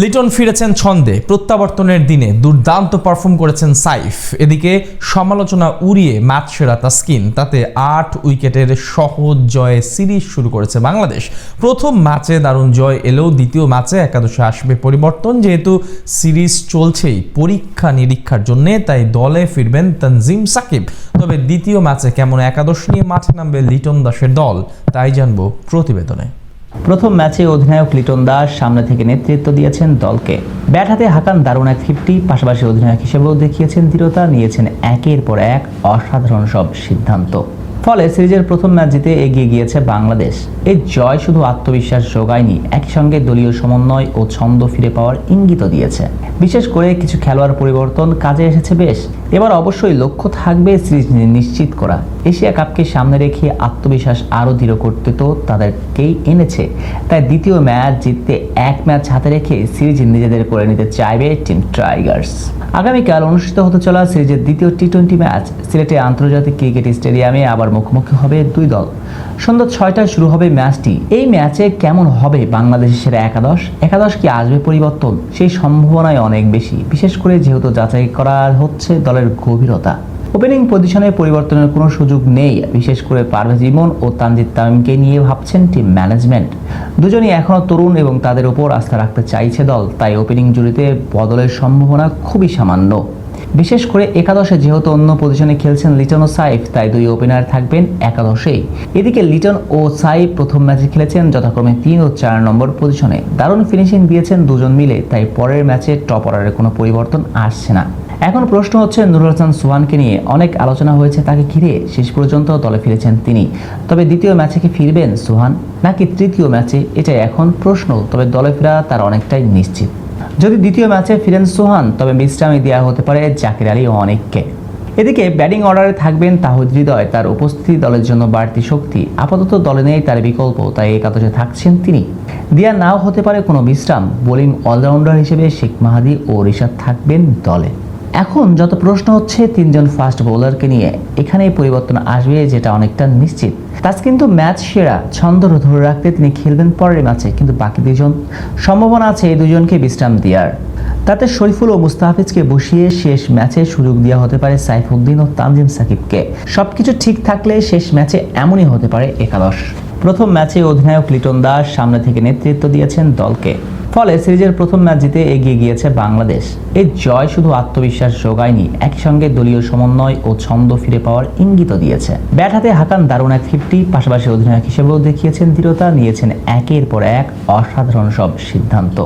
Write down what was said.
লিটন ফিরেছেন ছন্দে, প্রত্যাবর্তনের দিনে দুর্দান্ত পারফর্ম করেছেন সাইফ। এদিকে সমালোচনা উড়িয়ে ম্যাচ সেরা তাসকিন, তাতে 8 উইকেটের সহজ জয়ে সিরিজ শুরু করেছে বাংলাদেশ। প্রথম ম্যাচে দারুণ জয় এলেও দ্বিতীয় ম্যাচে একাদশে আসবে পরিবর্তন। যেহেতু সিরিজ চলছেই পরীক্ষা নিরীক্ষার জন্য, তাই দলে ফিরবেন তানজিম সাকিব। তবে দ্বিতীয় ম্যাচে কেমন একাদশ নিয়ে মাঠে নামবে লিটন দাসের দল, তাই জানবো প্রতিবেদনে। প্রথম ম্যাচে অধিনায়ক লিটন দাস সামনে থেকে নেতৃত্ব দিয়েছেন দলকে। ব্যাট হাতে হাঁকান দারুণ এক 50, পাশাপাশি অধিনায়ক হিসেবেও দেখিয়েছেন দৃঢ়তা, নিয়েছেন একের পর এক অসাধারণ সব সিদ্ধান্ত। ফলে সিরিজের প্রথম ম্যাচ জিতে এগিয়ে গিয়েছে বাংলাদেশ। এই জয় শুধু আত্মবিশ্বাস যোগায়নি, একই সঙ্গে দলীয় সমন্বয় ও ছন্দ ফিরে পাওয়ার ইঙ্গিতও দিয়েছে। বিশেষ করে কিছু খেলোয়াড় পরিবর্তন কাজে এসেছে বেশ। এবার অবশ্যই লক্ষ্য থাকবে সিরিজ নিশ্চিত করা। এশিয়া কাপকে সামনে রেখে আত্মবিশ্বাস আরও দৃঢ় করতে তো তাদেরকেই এনেছে, তাই দ্বিতীয় ম্যাচ জিততে এক ম্যাচ হাতে রেখে সিরিজ নিজেদের করে নিতে চাইবে টিম টাইগার্স। আগামীকাল অনুষ্ঠিত হতে চলা সিরিজের দ্বিতীয় টি-20 ম্যাচ সিলেটে আন্তর্জাতিক ক্রিকেট স্টেডিয়ামে আবার মুখোমুখি হবে দুই দল। সন্ধ্যা 6টায় শুরু হবে ম্যাচটি। এই ম্যাচে কেমন হবে বাংলাদেশের সেরা একাদশ কি আসবে পরিবর্তন? সেই সম্ভাবনায় অনেক বেশি, বিশেষ করে যেহেতু যাচাই করা হচ্ছে দলের গভীরতা। ওপেনিং পজিশনে পরিবর্তনের কোনো সুযোগ নেই, বিশেষ করে পারভেজ ইমন ও তানজিদ তামিমকে নিয়ে ভাবছেন টিম ম্যানেজমেন্ট। দুজনই এখনও তরুণ এবং তাদের উপর আস্থা রাখতে চাইছে দল, তাই ওপেনিং জুড়িতে বদলের সম্ভাবনা খুবই সামান্য। বিশেষ করে একাদশে যেহেতু অন্য পজিশনে খেলছেন লিটন ও সাইফ, তাই দুই ওপেনার থাকবেন একাদশেই। এদিকে লিটন ও সাইফ প্রথম ম্যাচে খেলেছেন যথাক্রমে 3 ও 4 নম্বর পজিশনে। দারুণ ফিনিশিং দিয়েছেন দুজন মিলে, তাই পরের ম্যাচে টপ অর্ডারের কোনো পরিবর্তন আসছে না। এখন প্রশ্ন হচ্ছে নুরুল হাসান সোহানকে নিয়ে অনেক আলোচনা হয়েছে তাকে ঘিরে, শেষ পর্যন্ত দলে ফিরেছেন তিনি। তবে দ্বিতীয় ম্যাচে কি ফিরবেন সোহান নাকি তৃতীয় ম্যাচে, এটাই এখন প্রশ্ন। তবে দলে ফেরা তার অনেকটাই নিশ্চিত। যদি দ্বিতীয় ম্যাচে ফিরেন সোহান, তবে বিশ্রামে দেওয়া হতে পারে জাকির আলী ও অনেককে। এদিকে ব্যাটিং অর্ডারে থাকবেন তাহিদ হৃদয়, তার উপস্থিতি দলের জন্য বাড়তি শক্তি। আপাতত দলে নেই তার বিকল্প, তাই একাদশে থাকছেন তিনি। দেয়া নাও হতে পারে কোনো বিশ্রাম। বোলিং অলরাউন্ডার হিসেবে শেখ মাহাদি ও রিশাদ থাকবেন দলে। এখন যত প্রশ্ন হচ্ছে 3 জন ফাস্ট বোলারকে নিয়ে, এখানেই পরিবর্তন আসবে যেটা অনেকটা নিশ্চিত। তাসকিন তো ম্যাচ সেরা, ছন্দ ধরে রাখতে তিনি খেলবেন পরের ম্যাচে, কিন্তু বাকি দুজন সম্ভাবনা আছে এই দুজনকে বিশ্রাম দেওয়ার। তাতে শরীফুল ও মুস্তাফিজকে বসিয়ে শেষ ম্যাচে সুযোগ দেওয়া হতে পারে সাইফুদ্দিন ও তানজিম সাকিবকে। সবকিছু ঠিক থাকলে শেষ ম্যাচে এমনই হতে পারে একাদশ। প্রথম ম্যাচে অধিনায়ক লিটন দাস সামনে থেকে নেতৃত্ব দিয়েছেন দলকে। ফলে সিরিজের প্রথম ম্যাচ জিতে এগিয়ে গিয়েছে বাংলাদেশ। এই জয় শুধু আত্মবিশ্বাস যোগায়নি, একই সঙ্গে দলীয় সমন্বয় ও ছন্দ ফিরে পাওয়ার ইঙ্গিতও দিয়েছে। ব্যাট হাতে হাঁকান দারুণ এক 50, পাশাপাশি অধিনায়ক হিসেবেও দেখিয়েছেন দৃঢ়তা, নিয়েছেন একের পর এক অসাধারণ সব সিদ্ধান্ত।